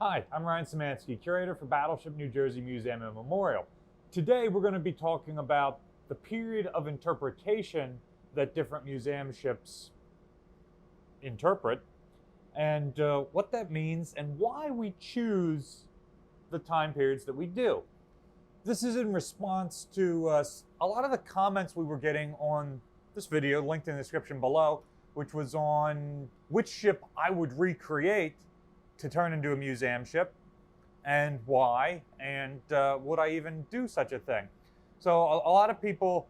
Hi, I'm Ryan Szymanski, curator for Battleship New Jersey Museum and Memorial. Today we're going to be talking about the period of interpretation that different museum ships interpret, and what that means and why we choose the time periods that we do. This is in response to a lot of the comments we were getting on this video, linked in the description below, which was on which ship I would recreate to turn into a museum ship and why, and would I even do such a thing. So a lot of people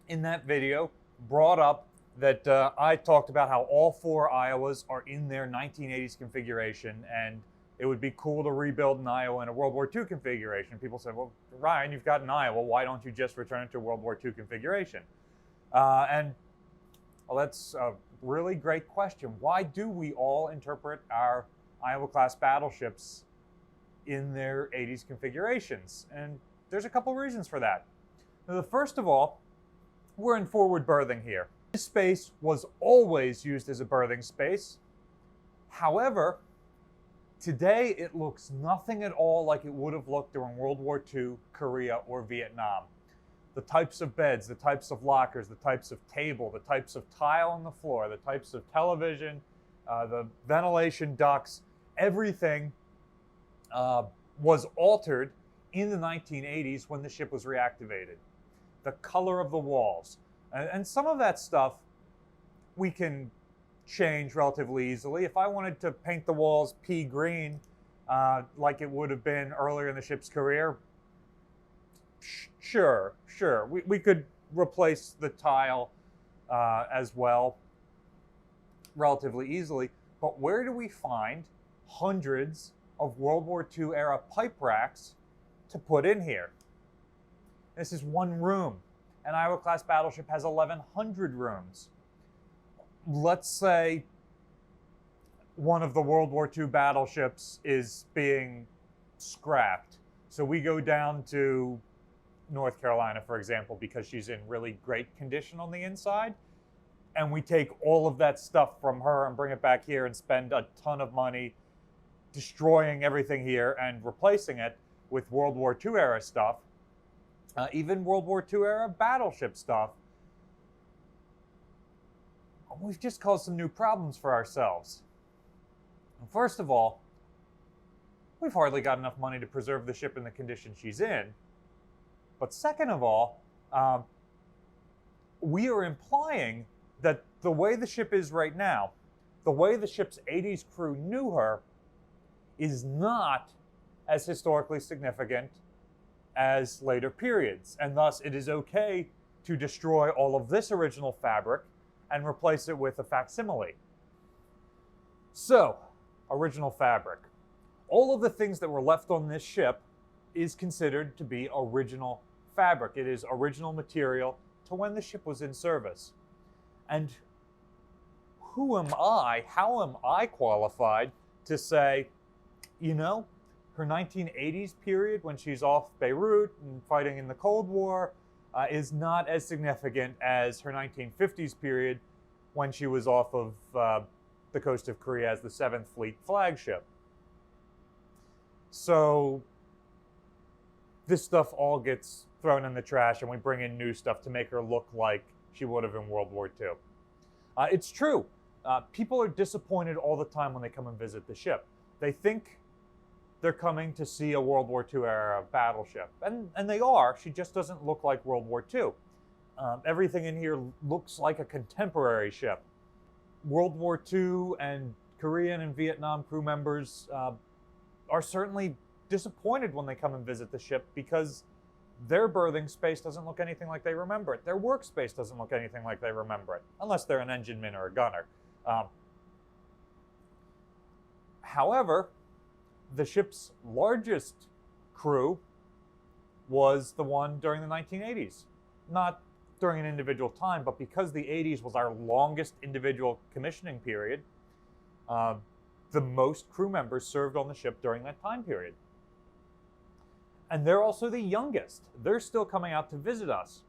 in that video brought up that I talked about how all four Iowas are in their 1980s configuration, and it would be cool to rebuild an Iowa in a World War II configuration. People said, well, Ryan, you've got an Iowa, why don't you just return it to a World War II configuration? And well, that's a really great question. Why do we all interpret our Iowa-class battleships in their 80s configurations? And there's a couple reasons for that. Now, the first of all, we're in forward berthing here. This space was always used as a berthing space. However, today it looks nothing at all like it would have looked during World War II, Korea, or Vietnam. The types of beds, the types of lockers, the types of table, the types of tile on the floor, the types of television, the ventilation ducts, everything was altered in the 1980s when the ship was reactivated. The color of the walls. And some of that stuff we can change relatively easily. If I wanted to paint the walls pea green, like it would have been earlier in the ship's career, sure. We could replace the tile as well relatively easily. But where do we find hundreds of World War II era pipe racks to put in here? This is one room. An Iowa-class battleship has 1,100 rooms. Let's say one of the World War II battleships is being scrapped. So we go down to North Carolina, for example, because she's in really great condition on the inside. And we take all of that stuff from her and bring it back here and spend a ton of money destroying everything here and replacing it with World War II era stuff. Even World War II era battleship stuff. We've just caused some new problems for ourselves. First of all, we've hardly got enough money to preserve the ship in the condition she's in. But second of all, we are implying that the way the ship is right now, the way the ship's 80s crew knew her, is not as historically significant as later periods. And thus, it is okay to destroy all of this original fabric and replace it with a facsimile. So, original fabric. All of the things that were left on this ship is considered to be original fabric. It is original material to when the ship was in service. And who am I, how am I qualified to say, you know, her 1980s period when she's off Beirut and fighting in the Cold War is not as significant as her 1950s period when she was off of the coast of Korea as the 7th Fleet flagship. So this stuff all gets thrown in the trash and we bring in new stuff to make her look like she would have in World War II. It's true. People are disappointed all the time when they come and visit the ship. They think they're coming to see a World War II era battleship. And they are. She just doesn't look like World War II. Everything in here looks like a contemporary ship. World War II and Korean and Vietnam crew members are certainly disappointed when they come and visit the ship because their berthing space doesn't look anything like they remember it. Their workspace doesn't look anything like they remember it, unless they're an engineman or a gunner. However, the ship's largest crew was the one during the 1980s. Not during an individual time, but because the 80s was our longest individual commissioning period, the most crew members served on the ship during that time period. And they're also the youngest. They're still coming out to visit us.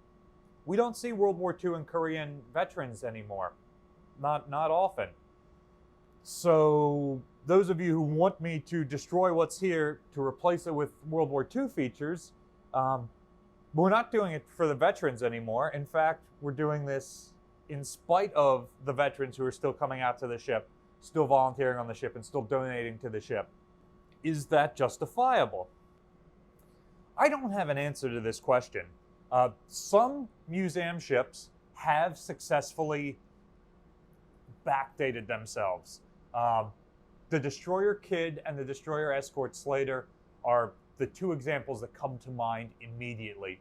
We don't see World War II and Korean veterans anymore. Not often. So those of you who want me to destroy what's here to replace it with World War II features, we're not doing it for the veterans anymore. In fact, we're doing this in spite of the veterans who are still coming out to the ship, still volunteering on the ship, and still donating to the ship. Is that justifiable? I don't have an answer to this question. Some museum ships have successfully backdated themselves. The Destroyer Kidd and the Destroyer Escort Slater are the two examples that come to mind immediately.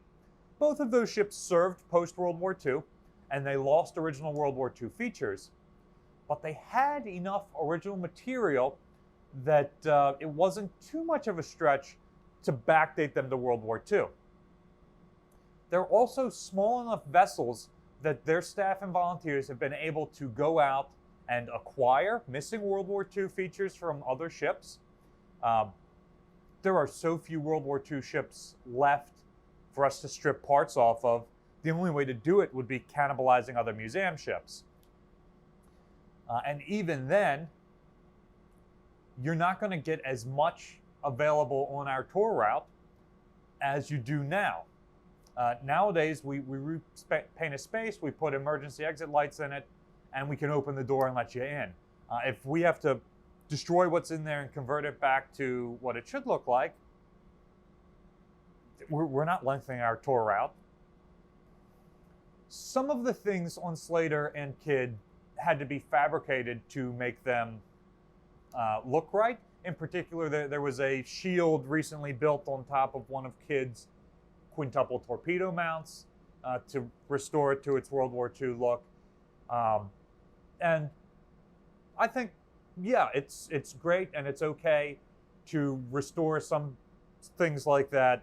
Both of those ships served post-World War II, and they lost original World War II features, but they had enough original material that it wasn't too much of a stretch to backdate them to World War II. They're also small enough vessels that their staff and volunteers have been able to go out and acquire missing World War II features from other ships. There are so few World War II ships left for us to strip parts off of. The only way to do it would be cannibalizing other museum ships. And even then, you're not going to get as much available on our tour route as you do now. Nowadays, we paint a space, we put emergency exit lights in it, and we can open the door and let you in. If we have to destroy what's in there and convert it back to what it should look like, we're not lengthening our tour route. Some of the things on Slater and Kidd had to be fabricated to make them look right. In particular, there was a shield recently built on top of one of Kidd's quintuple torpedo mounts to restore it to its World War II look. And I think, yeah, it's great and it's okay to restore some things like that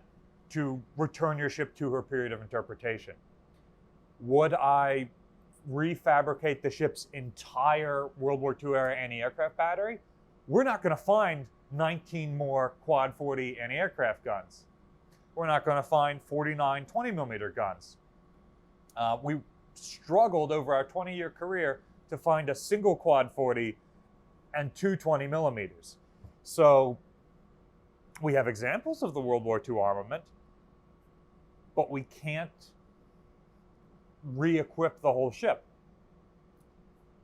to return your ship to her period of interpretation. Would I refabricate the ship's entire World War II era anti-aircraft battery? We're not going to find 19 more Quad 40 anti-aircraft guns. We're not going to find 49 20mm guns. We struggled over our 20-year career to find a single Quad 40 and two 20mm. So we have examples of the World War II armament, but we can't re-equip the whole ship.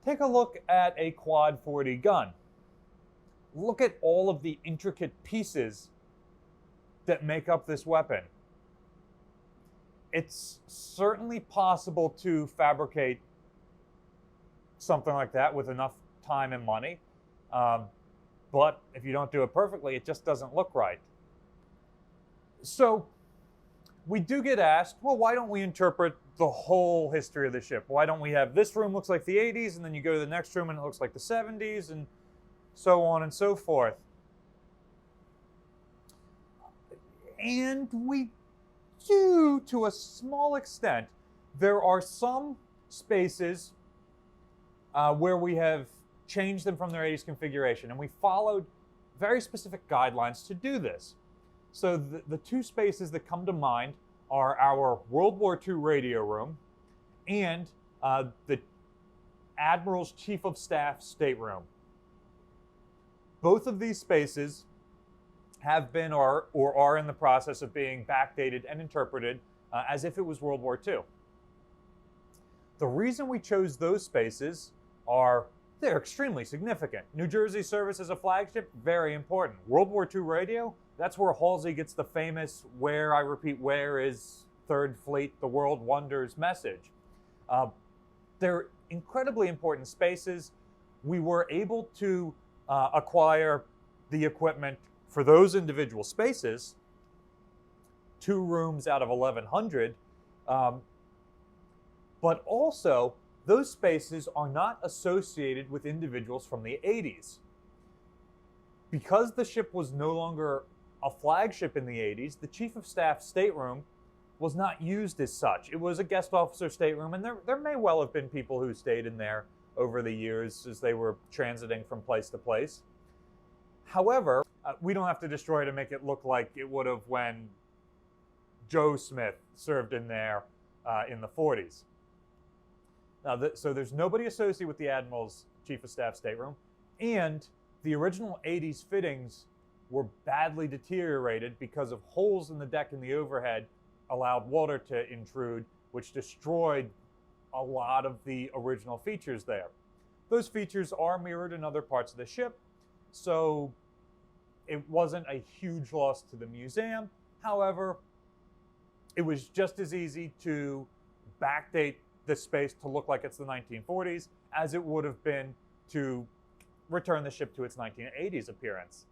Take a look at a Quad 40 gun. Look at all of the intricate pieces that make up this weapon. It's certainly possible to fabricate something like that with enough time and money, but if you don't do it perfectly, it just doesn't look right. So we do get asked, well, why don't we interpret the whole history of the ship? Why don't we have this room looks like the 80s, and then you go to the next room and it looks like the 70s, and so on and so forth? And we do, to a small extent. There are some spaces where we have changed them from their 80s configuration, and we followed very specific guidelines to do this. So the two spaces that come to mind are our World War II radio room and the Admiral's Chief of Staff stateroom. Both of these spaces have been or are in the process of being backdated and interpreted as if it was World War II. The reason we chose those spaces are they're extremely significant. New Jersey service as a flagship, very important. World War II radio, that's where Halsey gets the famous "Where, I repeat, where is Third Fleet, the world wonders" message. They're incredibly important spaces. We were able to acquire the equipment for those individual spaces, 2 rooms out of 1,100, but also those spaces are not associated with individuals from the 80s. Because the ship was no longer a flagship in the 80s, the Chief of Staff stateroom was not used as such. It was a guest officer stateroom, and there may well have been people who stayed in there over the years as they were transiting from place to place. However, we don't have to destroy to make it look like it would have when Joe Smith served in there in the 40s. Now, so there's nobody associated with the Admiral's Chief of Staff stateroom, and the original 80s fittings were badly deteriorated because of holes in the deck and the overhead allowed water to intrude, which destroyed a lot of the original features there. Those features are mirrored in other parts of the ship, so it wasn't a huge loss to the museum. However, it was just as easy to backdate the space to look like it's the 1940s as it would have been to return the ship to its 1980s appearance.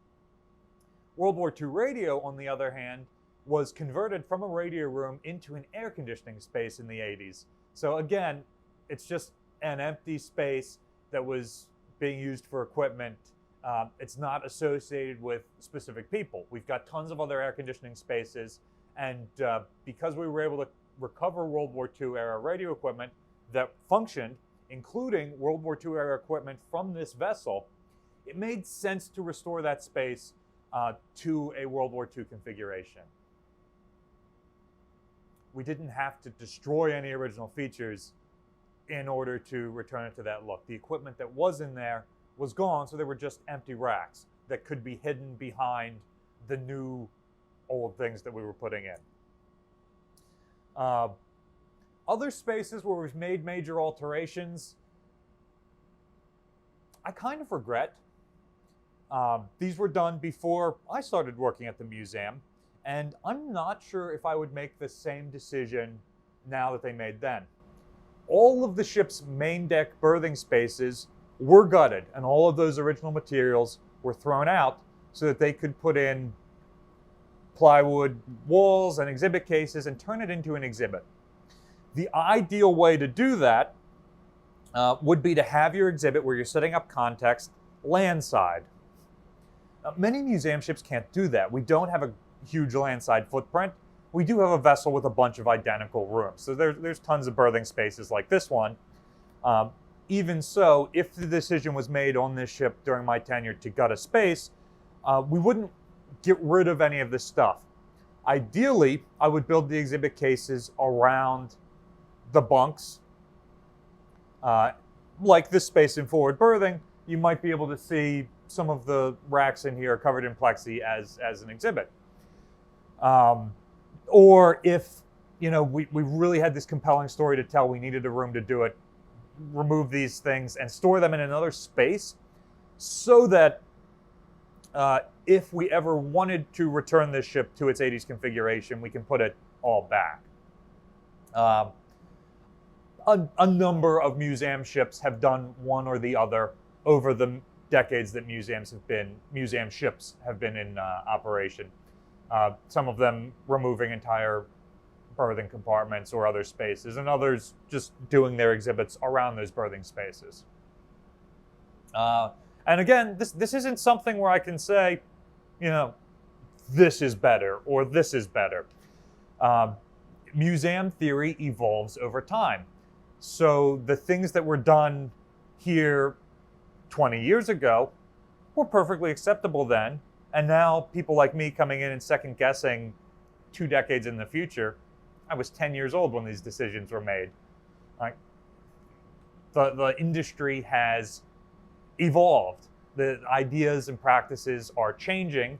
World War II radio, on the other hand, was converted from a radio room into an air conditioning space in the 80s. So again, it's just an empty space that was being used for equipment. It's not associated with specific people. We've got tons of other air conditioning spaces, and because we were able to recover World War II era radio equipment that functioned, including World War II era equipment from this vessel, it made sense to restore that space to a World War II configuration. We didn't have to destroy any original features in order to return it to that look. The equipment that was in there was gone, so there were just empty racks that could be hidden behind the new old things that we were putting in. Other spaces where we've made major alterations, I kind of regret. These were done before I started working at the museum, and I'm not sure if I would make the same decision now that they made then. All of the ship's main deck berthing spaces were gutted, and all of those original materials were thrown out so that they could put in plywood walls and exhibit cases and turn it into an exhibit. The ideal way to do that would be to have your exhibit where you're setting up context landside. Many museum ships can't do that. We don't have a huge landside footprint. We do have a vessel with a bunch of identical rooms. So there's tons of berthing spaces like this one. Even so, if the decision was made on this ship during my tenure to gut a space, we wouldn't get rid of any of this stuff. Ideally, I would build the exhibit cases around the bunks. Like this space in forward berthing, you might be able to see some of the racks in here covered in plexi as an exhibit. Or if we really had this compelling story to tell, we needed a room to do it, remove these things and store them in another space so that if we ever wanted to return this ship to its 80s configuration, we can put it all back. A number of museum ships have done one or the other over the decades that museum ships have been in operation. Some of them removing entire berthing compartments or other spaces, and others just doing their exhibits around those berthing spaces. And again, this isn't something where I can say, this is better or this is better. Museum theory evolves over time. So the things that were done here 20 years ago were perfectly acceptable then. And now people like me coming in and second guessing 2 decades in the future, I was 10 years old when these decisions were made. The industry has evolved. The ideas and practices are changing,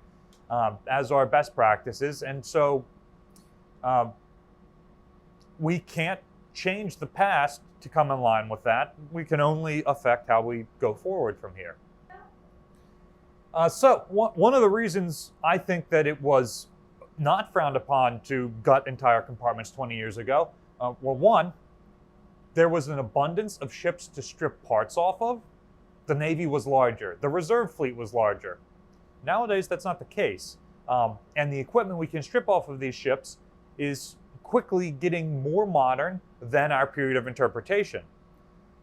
as are best practices. And so we can't change the past to come in line with that. We can only affect how we go forward from here. So one of the reasons I think that it was not frowned upon to gut entire compartments 20 years ago, well, one, there was an abundance of ships to strip parts off of. The Navy was larger. The reserve fleet was larger. Nowadays, that's not the case. And the equipment we can strip off of these ships is quickly getting more modern than our period of interpretation.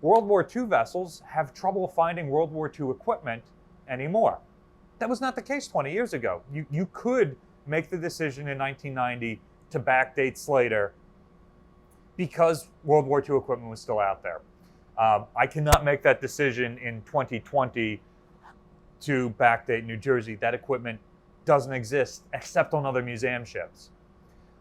World War II vessels have trouble finding World War II equipment anymore. That was not the case 20 years ago. You could make the decision in 1990 to backdate Slater because World War II equipment was still out there. I cannot make that decision in 2020 to backdate New Jersey. That equipment doesn't exist except on other museum ships.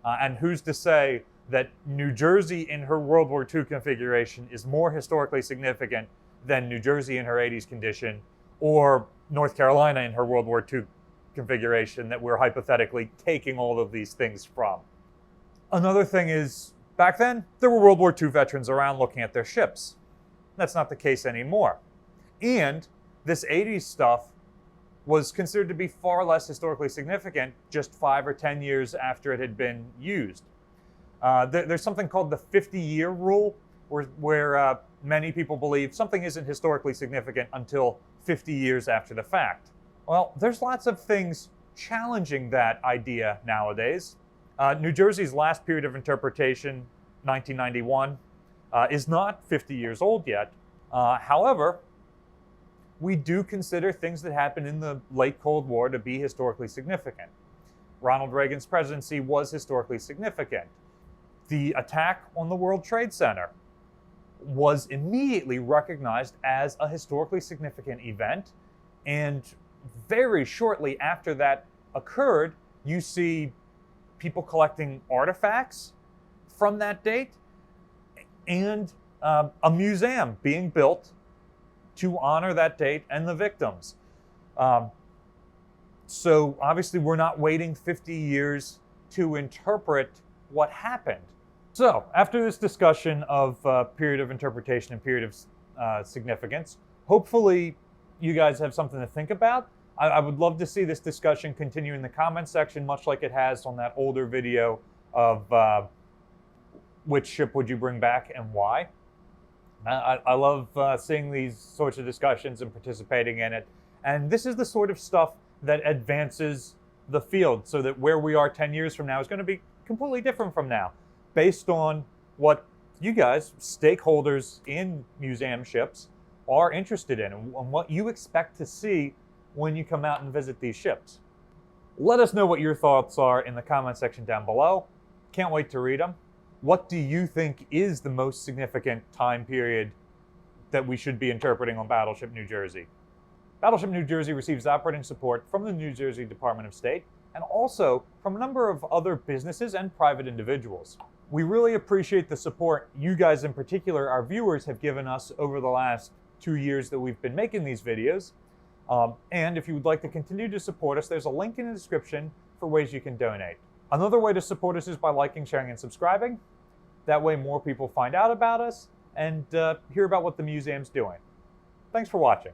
And who's to say that New Jersey in her World War II configuration is more historically significant than New Jersey in her 80s condition, or North Carolina in her World War II configuration that we're hypothetically taking all of these things from. Another thing is, back then, there were World War II veterans around looking at their ships. That's not the case anymore. And this 80s stuff was considered to be far less historically significant just 5 or 10 years after it had been used. There's something called the 50-year rule, where many people believe something isn't historically significant until 50 years after the fact. Well, there's lots of things challenging that idea nowadays. New Jersey's last period of interpretation, 1991, is not 50 years old yet. However, we do consider things that happened in the late Cold War to be historically significant. Ronald Reagan's presidency was historically significant. The attack on the World Trade Center was immediately recognized as a historically significant event, and very shortly after that occurred, you see people collecting artifacts from that date and a museum being built to honor that date and the victims. So obviously we're not waiting 50 years to interpret what happened. So after this discussion of period of interpretation and period of significance, hopefully you guys have something to think about. I would love to see this discussion continue in the comments section, much like it has on that older video of which ship would you bring back and why. I love seeing these sorts of discussions and participating in it. And this is the sort of stuff that advances the field, so that where we are 10 years from now is going to be completely different from now, based on what you guys, stakeholders in museum ships, are interested in and what you expect to see when you come out and visit these ships. Let us know what your thoughts are in the comment section down below. Can't wait to read them. What do you think is the most significant time period that we should be interpreting on Battleship New Jersey? Battleship New Jersey receives operating support from the New Jersey Department of State and also from a number of other businesses and private individuals. We really appreciate the support you guys in particular, our viewers, have given us over the last 2 years that we've been making these videos. And if you would like to continue to support us, there's a link in the description for ways you can donate. Another way to support us is by liking, sharing, and subscribing. That way more people find out about us and hear about what the museum's doing. Thanks for watching.